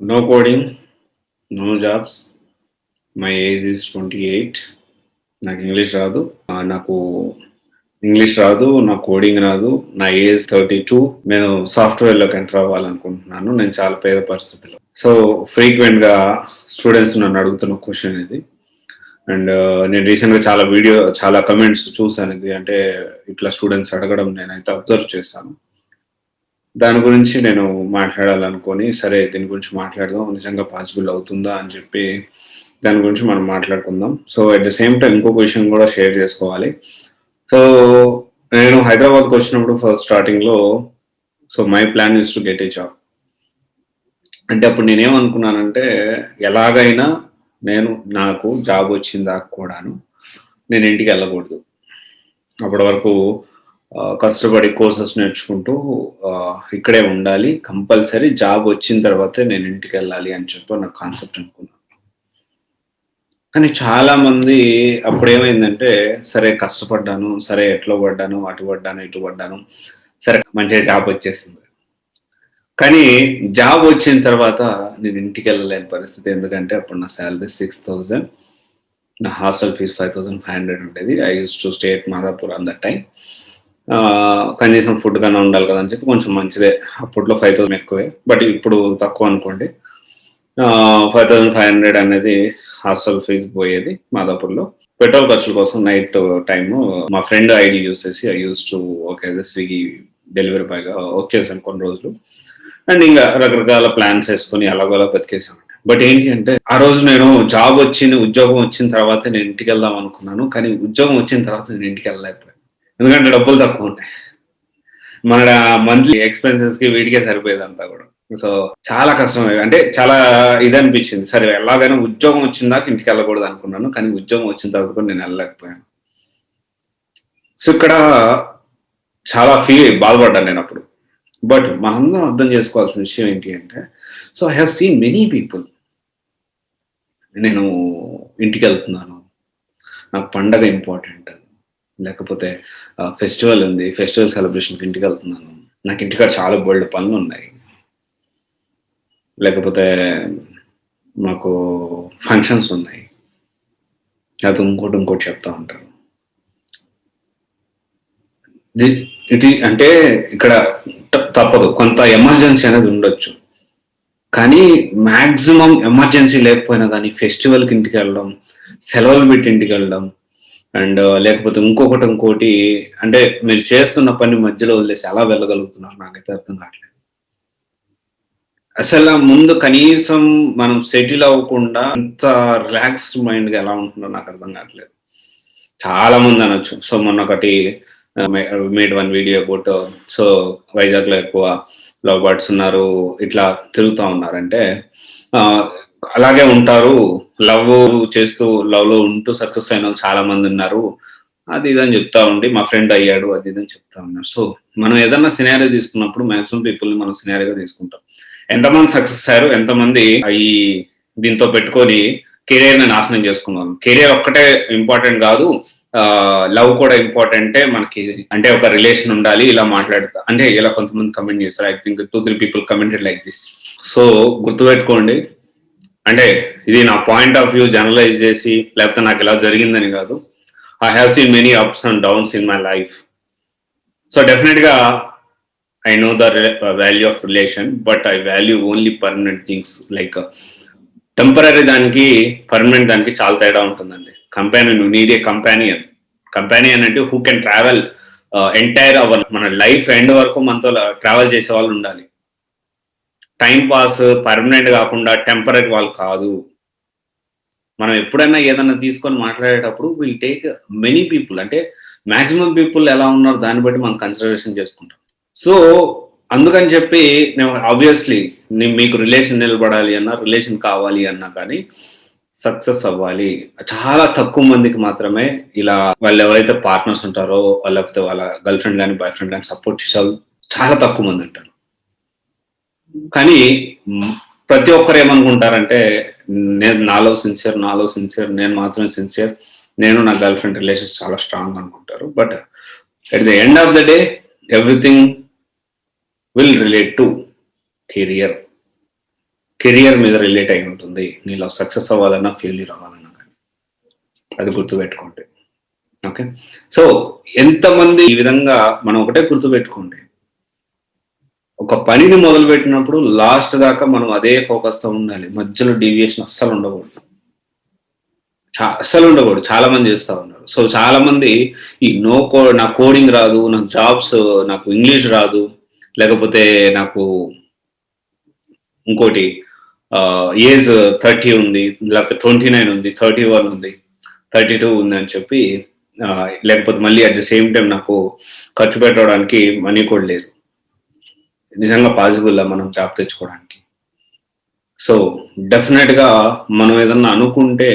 No coding, no jobs. My age is 28. నాకు English రాదు. నాకు ఇంగ్లీష్ రాదు, నాకు కోడింగ్ రాదు. నా ఏజ్ 32. నేను సాఫ్ట్వేర్లోకి ఎంటర్ అవ్వాలనుకుంటున్నాను. నేను చాలా పేద పరిస్థితిలో. సో ఫ్రీక్వెంట్గా స్టూడెంట్స్ నన్ను అడుగుతున్న క్వశ్చన్ ఇది. అండ్ నేను రీసెంట్గా చాలా కమెంట్స్ చూసాను. ఇది అంటే ఇట్లా స్టూడెంట్స్ అడగడం నేనైతే అబ్జర్వ్ చేశాను. దాని గురించి నేను మాట్లాడాలనుకొని, సరే దీని గురించి మాట్లాడదాం, నిజంగా పాసిబుల్ అవుతుందా అని చెప్పి దాని గురించి మనం మాట్లాడుకుందాం. So at the same time ఇంకొక విషయం కూడా షేర్ చేసుకోవాలి. సో నేను హైదరాబాద్కి వచ్చినప్పుడు ఫస్ట్ స్టార్టింగ్లో my plan is to get a job. అంటే అప్పుడు నేనేమనుకున్నానంటే, ఎలాగైనా నాకు జాబ్ వచ్చిన దాకా కూడాను నేను ఇంటికి వెళ్ళకూడదు. అప్పటి వరకు కష్టపడి కోర్సెస్ నేర్చుకుంటూ ఇక్కడే ఉండాలి, కంపల్సరీ జాబ్ వచ్చిన తర్వాతే నేను ఇంటికి వెళ్ళాలి అని చెప్పి నాకు కాన్సెప్ట్ అనుకున్నాను. కానీ చాలా మంది అప్పుడు ఏమైందంటే, సరే కష్టపడ్డాను, సరే ఎట్లా పడ్డాను, అటు పడ్డాను, ఇటు పడ్డాను, సరే మంచిగా జాబ్ వచ్చేసింది. కానీ జాబ్ వచ్చిన తర్వాత నేను ఇంటికి వెళ్ళలేని పరిస్థితి. ఎందుకంటే అప్పుడు నా శాలరీ 6,000, నా హాస్టల్ ఫీజ్ 5,500 ఉండేది. I use to stay at Madhapur an that time. కనీసం ఫుడ్ కన్నా ఉండాలి కదా అని చెప్పి కొంచెం మంచిదే. అప్పట్లో 5,000 ఎక్కువే, బట్ ఇప్పుడు తక్కువ అనుకోండి. 5,500 అనేది హాస్టల్ ఫీజు పోయేది మాదాపూర్లో. పెట్రోల్ ఖర్చుల కోసం నైట్ టైము మా ఫ్రెండ్ ఐడి యూస్ చేసి I use to work as Swiggy delivery బాయ్గా వర్క్ చేశాను కొన్ని రోజులు. అండ్ ఇంకా రకరకాల ప్లాన్స్ వేసుకొని అలాగోలా బతికేసాను. బట్ ఏంటి అంటే, ఆ రోజు నేను ఉద్యోగం వచ్చిన తర్వాత నేను ఇంటికి వెళ్దాం అనుకున్నాను. కానీ ఉద్యోగం వచ్చిన తర్వాత నేను ఇంటికి వెళ్ళలేకపోయాను. ఎందుకంటే డబ్బులు తక్కువ ఉంటాయి. మన మంత్లీ ఎక్స్పెన్సెస్ కి వీటికే సరిపోయేదంతా కూడా. సో చాలా కష్టం. అంటే చాలా ఇది అనిపించింది. సరే ఎలాగైనా ఉద్యోగం వచ్చిన దాకా ఇంటికి వెళ్ళకూడదు అనుకున్నాను. కానీ ఉద్యోగం వచ్చిన తర్వాత కూడా నేను వెళ్ళలేకపోయాను. సో ఇక్కడ చాలా బాధపడ్డాను నేను అప్పుడు. బట్ మనందరం అర్థం చేసుకోవాల్సిన విషయం ఏంటి అంటే, so I have seen many people. నేను ఇంటికి వెళ్తున్నాను, నాకు పండగ ఇంపార్టెంట్, లేకపోతే ఫెస్టివల్ ఉంది, ఫెస్టివల్ సెలబ్రేషన్కి ఇంటికి వెళ్తున్నాను, నాకు ఇంటికాడ చాలా బోల్డ్ పనులు ఉన్నాయి, లేకపోతే మాకు ఫంక్షన్స్ ఉన్నాయి, అది ఇంకోటి చెప్తా ఉంటారు. అంటే ఇక్కడ తప్పదు, కొంత ఎమర్జెన్సీ అనేది ఉండొచ్చు. కానీ మాక్సిమం ఎమర్జెన్సీ లేకపోయినా కానీ ఫెస్టివల్కి ఇంటికి వెళ్ళడం, సెలవులు పెట్టి ఇంటికి వెళ్ళడం, అండ్ లేకపోతే ఇంకోటి అంటే మీరు చేస్తున్న పని మధ్యలో వదిలేసి ఎలా వెళ్ళగలుగుతున్నారు నాకైతే అర్థం కావట్లేదు. అసలు ముందు కనీసం మనం సెటిల్ అవ్వకుండా అంత రిలాక్స్డ్ మైండ్గా ఎలా ఉంటుందో నాకు అర్థం కావట్లేదు. చాలా మంది అనొచ్చు. సో మొన్న ఒకటి made one video about, so వైజాగ్లో ఎక్కువ లవ్ బర్డ్స్ ఉన్నారు, ఇట్లా తిరుగుతూ ఉన్నారంటే అలాగే ఉంటారు, లవ్ చేస్తూ లవ్ లో ఉంటూ సక్సెస్ అయిన చాలా మంది ఉన్నారు, అది ఇదని చెప్తా ఉండి మా ఫ్రెండ్ అయ్యాడు, అది ఇదని చెప్తా ఉన్నారు. సో మనం ఏదన్నా సినారియో తీసుకున్నప్పుడు మాక్సిమం పీపుల్ని మనం సినారియోగా తీసుకుంటాం. ఎంతమంది సక్సెస్ అయ్యారు, ఎంతమంది ఈ దీంతో పెట్టుకొని కెరియర్ ని నాశనం చేసుకున్నారు. కెరియర్ ఒక్కటే ఇంపార్టెంట్ కాదు, లవ్ కూడా ఇంపార్టెంటే మనకి. అంటే ఒక రిలేషన్ ఉండాలి, ఇలా మాట్లాడతా అంటే ఇలా కొంతమంది కమెంట్ చేస్తారు. I think 2-3 people commented like this. So గుర్తుపెట్టుకోండి, అంటే ఇది నా పాయింట్ ఆఫ్ వ్యూ జనరలైజ్ చేసి లేకపోతే నాకు ఇలా జరిగిందని కాదు. I have seen many ups and downs in my life. So definite గా I know the value of relation, but I value only permanent things. Like temporary దానికి పర్మనెంట్ దానికి చాలా తేడా ఉంటుందండి. కంపానియన్, నీడ్ ఏ కంపానియన్ అంటే who can travel entire our, మన life end వరకు మనతో ట్రావెల్ చేసే వాళ్ళు ఉండాలి. టైం పాస్ పర్మనెంట్ కాకుండా టెంపరీ వాళ్ళు కాదు. మనం ఎప్పుడైనా ఏదైనా తీసుకొని మాట్లాడేటప్పుడు విల్ టేక్ మెనీ పీపుల్, అంటే మాక్సిమం పీపుల్ ఎలా ఉన్నారు దాన్ని బట్టి మనం కన్సిడరేషన్ చేసుకుంటాం. సో అందుకని చెప్పి నేను ఆబ్వియస్లీ మీకు రిలేషన్ నిలబడాలి అన్నా, రిలేషన్ కావాలి అన్నా కానీ సక్సెస్ అవ్వాలి. చాలా తక్కువ మందికి మాత్రమే ఇలా వాళ్ళు ఎవరైతే పార్ట్నర్స్ ఉంటారో, లేకపోతే వాళ్ళ గర్ల్ ఫ్రెండ్ కానీ బాయ్ ఫ్రెండ్ కానీ సపోర్ట్ చేసే చాలా తక్కువ మంది ఉంటారు. కానీ ప్రతి ఒక్కరు ఏమనుకుంటారంటే, నాలో సిన్సియర్, నేను మాత్రమే సిన్సియర్, నేను నా గర్ల్ ఫ్రెండ్ రిలేషన్స్ చాలా స్ట్రాంగ్ అనుకుంటారు. But at the end of the day everything will relate to career. Career మీద రిలేట్ అయి ఉంటుంది. నీలో సక్సెస్ అవ్వాలన్నా ఫెయిల్యూర్ అవ్వాలన్నా కానీ అది గుర్తుపెట్టుకోండి. ఓకే, సో ఎంతమంది ఈ విధంగా మనం ఒకటే గుర్తుపెట్టుకోండి, ఒక పనిని మొదలు పెట్టినప్పుడు లాస్ట్ దాకా మనం అదే ఫోకస్తో ఉండాలి. మధ్యలో డీవియేషన్ అస్సలు ఉండకూడదు, అస్సలు ఉండకూడదు. చాలా మంది చేస్తూ ఉన్నారు. సో చాలా మంది ఈ నాకు కోడింగ్ రాదు, నాకు జాబ్స్, నాకు ఇంగ్లీష్ రాదు, లేకపోతే నాకు ఇంకోటి ఏజ్ 30 ఉంది, లేకపోతే 29 ఉంది, 31 ఉంది, 32 ఉంది అని చెప్పి, లేకపోతే మళ్ళీ అట్ ది సేమ్ టైం నాకు ఖర్చు పెట్టడానికి మనీ కూడా లేదు. నిజంగా పాసిబుల్ మనం జాబ్ తెచ్చుకోవడానికి? సో డెఫినెట్గా మనం ఏదన్నా అనుకుంటే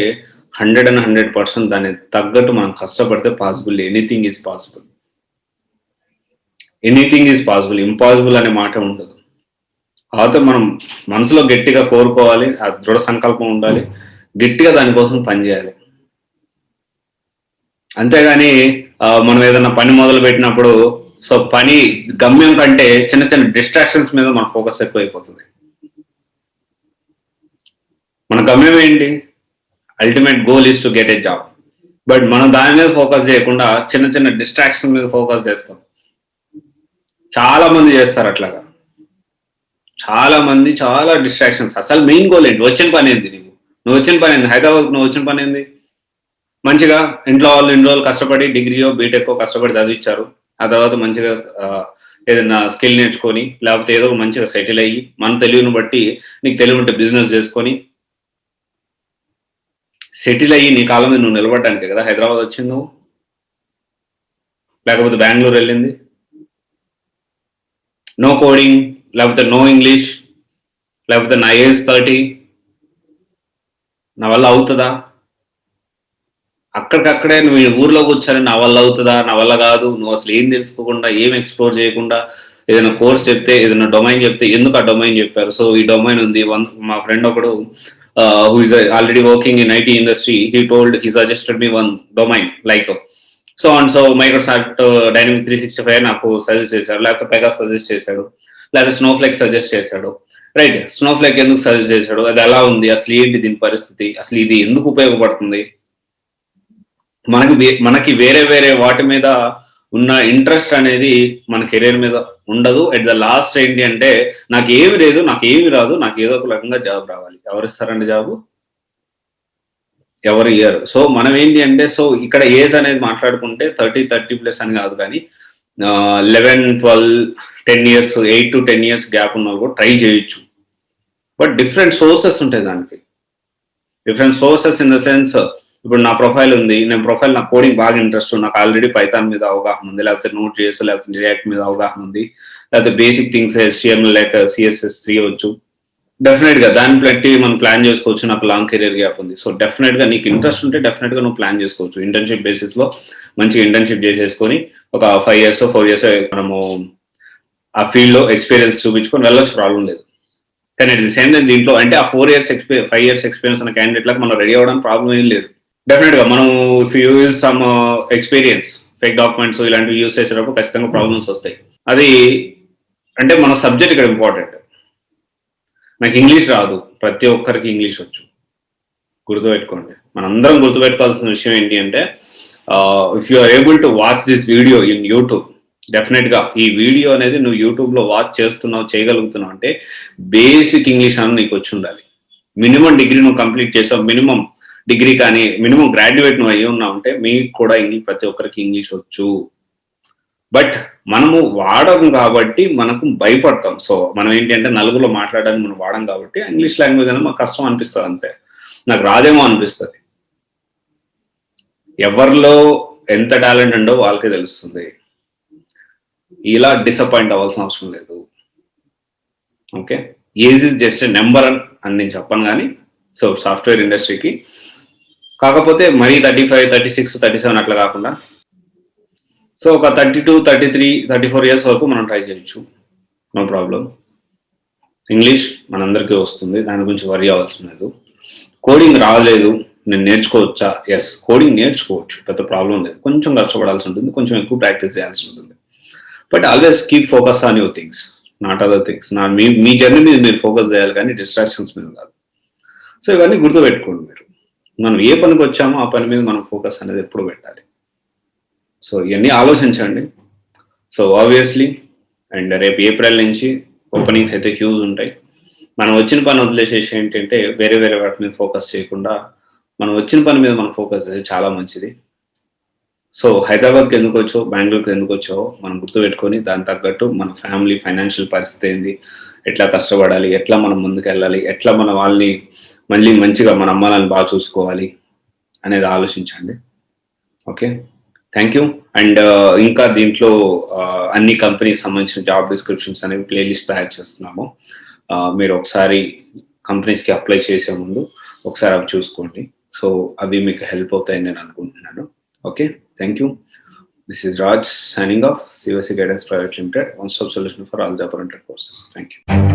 100% దాన్ని తగ్గట్టు మనం కష్టపడితే possible. Anything is possible, anything is possible. Impossible అనే మాట ఉండదు. కాకపోతే మనం మనసులో గట్టిగా కోరుకోవాలి, ఆ దృఢ సంకల్పం ఉండాలి, గట్టిగా దానికోసం పనిచేయాలి. అంతేగాని మనం ఏదైనా పని మొదలు పెట్టినప్పుడు సో పని గమ్యం కంటే చిన్న చిన్న డిస్ట్రాక్షన్స్ మీద మన ఫోకస్ ఎక్కువైపోతుంది. మన గమ్యం ఏంటి? Ultimate goal is to get a job. But మనం దాని మీద ఫోకస్ చేయకుండా చిన్న చిన్న డిస్ట్రాక్షన్ మీద ఫోకస్ చేస్తాం. చాలా మంది చేస్తారు అట్లాగా. చాలా మంది చాలా డిస్ట్రాక్షన్స్. అసలు మెయిన్ గోల్ ఏంటి? వచ్చిన పని ఏంది? నువ్వు వచ్చిన పని ఏంది? హైదరాబాద్ నువ్వు వచ్చిన పని ఏంది? మంచిగా ఇంట్లో వాళ్ళు ఇన్ని రోజులు కష్టపడి డిగ్రీయో బీటెక్కో కష్టపడి చదివించారు. ఆ తర్వాత మంచిగా ఏదైనా స్కిల్ నేర్చుకొని, లేకపోతే ఏదో మంచిగా సెటిల్ అయ్యి, మన తెలివిని బట్టి నీకు తెలివి ఉంటే బిజినెస్ చేసుకొని సెటిల్ అయ్యి నీ కాలం మీద నువ్వు నిలబడడానికే కదా హైదరాబాద్ వచ్చింది నువ్వు, లేకపోతే బెంగళూరు వెళ్ళింది. నో కోడింగ్, లేకపోతే నో ఇంగ్లీష్, లేకపోతే నా ఏజ్ 30, నా వల్ల అవుతుందా? అక్కడికక్కడే నువ్వు ఊర్లో కూర్చొని నా వల్ల అవుతుందా, నా వల్ల కాదు, నువ్వు అసలు ఏం తెలుసుకోకుండా, ఏం ఎక్స్ప్లోర్ చేయకుండా ఏదైనా కోర్స్ చెప్తే, ఏదైనా డొమైన్ చెప్తే ఎందుకు ఆ డొమైన్ చెప్పారు? సో ఈ డొమైన్ ఉంది. మా ఫ్రెండ్ ఒకడు who is already working in IT industry, he suggested me one domain like so and so Microsoft Dynamics 365 నాకు సజెస్ట్ చేశాడు, లేకపోతే పెగాస్ సజెస్ట్ చేశాడు, లేకపోతే స్నోఫ్లేక్ సజెస్ట్ చేశాడు. రైట్, స్నోఫ్లేక్ ఎందుకు సజెస్ట్ చేశాడు? అది ఎలా ఉంది, అసలు ఏంటి దీని పరిస్థితి, అసలు ఇది ఎందుకు ఉపయోగపడుతుంది? మనకి వేరే వేరే వాటి మీద ఉన్న ఇంట్రెస్ట్ అనేది మన కెరీర్ మీద ఉండదు. ఎట్ ద లాస్ట్ ఏంటి అంటే, నాకు ఏమి లేదు, నాకు ఏమి రాదు, నాకు ఏదో ఒక రకంగా జాబ్ రావాలి. ఎవరు ఇస్తారండి జాబు? ఎవరు ఇయ్యరు. సో మనం ఏంటి అంటే, సో ఇక్కడ ఏజ్ అనేది మాట్లాడుకుంటే 30+ అని కాదు, కానీ 11, 12, 10 years, 8 to 10 years గ్యాప్ ఉన్న కూడా ట్రై చేయొచ్చు. బట్ డిఫరెంట్ సోర్సెస్ ఉంటాయి దానికి. Different sources in the sense, ఇప్పుడు నా ప్రొఫైల్ ఉంది, నాకు కోడింగ్ బాగా ఇంట్రెస్ట్, నాకు ఆల్రెడీ పైథాన్ మీద అవగాహన ఉంది, లేకపోతే Node.js, లేకపోతే రియాక్ట్ మీద అవగాహన ఉంది, లేకపోతే బేసిక్ థింగ్స్ HTML లేక CSS3 వచ్చు. డెఫినెట్ గా దాన్ని బట్టి మనం ప్లాన్ చేసుకోవచ్చు. నాకు లాంగ్ కెరీర్ గ్యాప్ ఉంది. సో డెఫినెట్ గా నీకు ఇంట్రెస్ట్ ఉంటే డెఫినెట్ గా నువ్వు ప్లాన్ చేసుకోవచ్చు. ఇంటర్న్షిప్ బేసిస్ లో మంచిగా ఇంటర్న్షిప్ చేసేసుకొని ఒక 5 years 4 years మనము ఆ ఫీల్డ్ లో ఎక్స్పీరియన్స్ చూపించుకొని వెళ్ళొచ్చు, ప్రాబ్లం లేదు. కానీ అట్ ది సేమ్ టైం దీంట్లో అంటే ఆ 5 years ఎక్స్పీరియన్స్ ఉన్న క్యాండిడేట్ లకు మనం రెడీ అవ్వడానికి ప్రాబ్లం ఏం లేదు. డెఫినెట్ గా మనం if use some experience, fake documents ఇలాంటివి యూజ్ చేసేటప్పుడు ఖచ్చితంగా ప్రాబ్లమ్స్ వస్తాయి. అది అంటే మన సబ్జెక్ట్ ఇక్కడ ఇంపార్టెంట్. నాకు ఇంగ్లీష్ రాదు, ప్రతి ఒక్కరికి ఇంగ్లీష్ వచ్చు, గుర్తుపెట్టుకోండి. మనందరం గుర్తుపెట్టుకోవాల్సిన విషయం ఏంటి అంటే, if you are able to watch this video in YouTube, definite గా ఈ వీడియో అనేది నువ్వు యూట్యూబ్ లో వాచ్ చేస్తున్నావు, చేయగలుగుతున్నావు అంటే బేసిక్ ఇంగ్లీష్ అని నీకు వచ్చి ఉండాలి. మినిమం డిగ్రీ నువ్వు కంప్లీట్ చేసావు, మినిమం డిగ్రీ కానీ మినిమం గ్రాడ్యుయేట్ నువ్వు అయ్యి ఉన్నావు అంటే మీకు కూడా ప్రతి ఒక్కరికి ఇంగ్లీష్ వచ్చు. బట్ మనము వాడం కాబట్టి మనకు భయపడతాం. సో మనం ఏంటి అంటే నలుగురిలో మాట్లాడడానికి మనం వాడం కాబట్టి ఇంగ్లీష్ లాంగ్వేజ్ అనేది మాకు కష్టం అనిపిస్తుంది, అంతే. నాకు రాదేమో అనిపిస్తుంది. ఎవరిలో ఎంత టాలెంట్ ఉండో వాళ్ళకే తెలుస్తుంది. ఇలా డిసప్పాయింట్ అవ్వాల్సిన అవసరం లేదు. Okay, age is just number అని నేను చెప్పను కానీ, సో సాఫ్ట్వేర్ ఇండస్ట్రీకి కాకపోతే మరీ 35, 36, 37 అట్లా కాకుండా సో ఒక 32, 33, 34 years వరకు మనం ట్రై చేయొచ్చు, నో ప్రాబ్లం. ఇంగ్లీష్ మనందరికీ వస్తుంది, దాని గురించి వరీ అవ్వాల్సిన లేదు. కోడింగ్ రాలేదు, నేను నేర్చుకోవచ్చా? ఎస్, కోడింగ్ నేర్చుకోవచ్చు, పెద్ద ప్రాబ్లం లేదు. కొంచెం కష్టపడాల్సి ఉంటుంది, కొంచెం ఎక్కువ ప్రాక్టీస్ చేయాల్సి ఉంటుంది. But always keep focus on your things. Not other things. Me journey మీద మీరు ఫోకస్ చేయాలి కానీ డిస్ట్రాక్షన్స్ మీద కాదు. సో ఇవన్నీ గుర్తుపెట్టుకోండి మీరు. మనం ఏ పనికి వచ్చామో ఆ పని మీద మనం ఫోకస్ అనేది ఎప్పుడు పెట్టాలి. సో ఇవన్నీ ఆలోచించండి. సో ఆబ్వియస్లీ అండ్ రేపు ఏప్రిల్ నుంచి ఓపెనింగ్స్ అయితే హ్యూజ్ ఉంటాయి. మనం వచ్చిన పని వదిలేసేసి ఏంటంటే వేరే వేరే వాటి మీద ఫోకస్ చేయకుండా మనం వచ్చిన పని మీద మనం ఫోకస్ చేస్తే చాలా మంచిది. సో హైదరాబాద్కి ఎందుకు వచ్చావు, బెంగళూరుకి ఎందుకు వచ్చావో మనం గుర్తుపెట్టుకొని దాని తగ్గట్టు మన ఫ్యామిలీ ఫైనాన్షియల్ పరిస్థితి ఏంది, ఎట్లా కష్టపడాలి, ఎట్లా మనం ముందుకు వెళ్ళాలి, ఎట్లా మన వాళ్ళని మళ్ళీ మంచిగా మన అమ్మాలని బాగా చూసుకోవాలి అనేది ఆలోచించండి. Okay, thank you. అండ్ ఇంకా దీంట్లో అన్ని కంపెనీస్ సంబంధించిన జాబ్ డిస్క్రిప్షన్స్ అనేవి ప్లేలిస్ట్ తయారు చేస్తున్నాము. మీరు ఒకసారి కంపెనీస్కి అప్లై చేసే ముందు ఒకసారి అవి చూసుకోండి. సో అవి మీకు హెల్ప్ అవుతాయని నేను అనుకుంటున్నాను. Okay, thank you. This is Raj signing off. CVC Guidance Private Limited, one-stop solution for all job-oriented courses. Thank you.